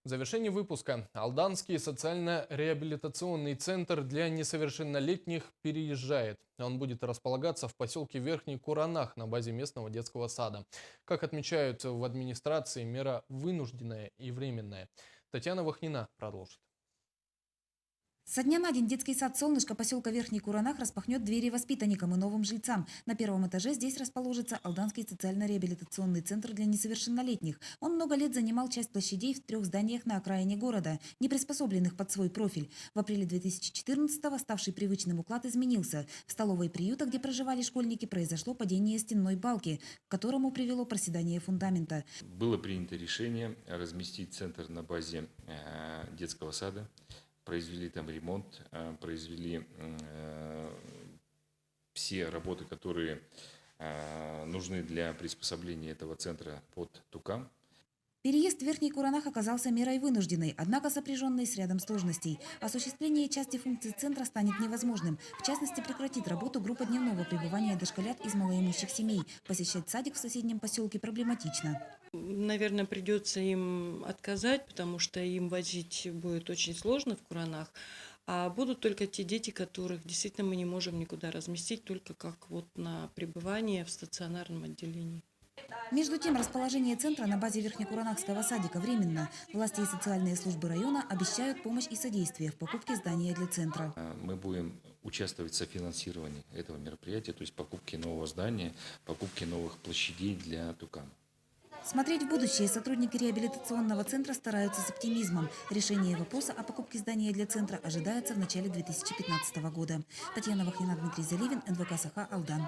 В завершении выпуска Алданский социально-реабилитационный центр для несовершеннолетних переезжает. Он будет располагаться в поселке Верхний Куранах на базе местного детского сада. Как отмечают в администрации, мера вынужденная и временная. Татьяна Вахнина продолжит. Со дня на день детский сад «Солнышко» поселка Верхний Куранах распахнет двери воспитанникам и новым жильцам. На первом этаже здесь расположится Алданский социально-реабилитационный центр для несовершеннолетних. Он много лет занимал часть площадей в 3 зданиях на окраине города, не приспособленных под свой профиль. В апреле 2014-го ставший привычным уклад изменился. В столовой приюта, где проживали школьники, произошло падение стенной балки, к которому привело проседание фундамента. Было принято решение разместить центр на базе детского сада. Произвели там ремонт, произвели все работы, которые нужны для приспособления этого центра под Тукам. Переезд в Верхний Куранах оказался мерой вынужденной, однако сопряженной с рядом сложностей. Осуществление части функций центра станет невозможным. В частности, прекратит работу группа дневного пребывания дошколят из малоимущих семей. Посещать садик в соседнем поселке проблематично. Наверное, придется им отказать, потому что им возить будет очень сложно в Куранах. А будут только те дети, которых действительно мы не можем никуда разместить, только как вот на пребывание в стационарном отделении. Между тем, расположение центра на базе Верхнекуранахского садика временно. Власти и социальные службы района обещают помощь и содействие в покупке здания для центра. Мы будем участвовать в софинансировании этого мероприятия, то есть покупки нового здания, покупки новых площадей для Тукама. Смотреть в будущее сотрудники реабилитационного центра стараются с оптимизмом. Решение вопроса о покупке здания для центра ожидается в начале 2015 года. Татьяна Вахнина, Дмитрий Заливин, НВК «Саха», Алдан.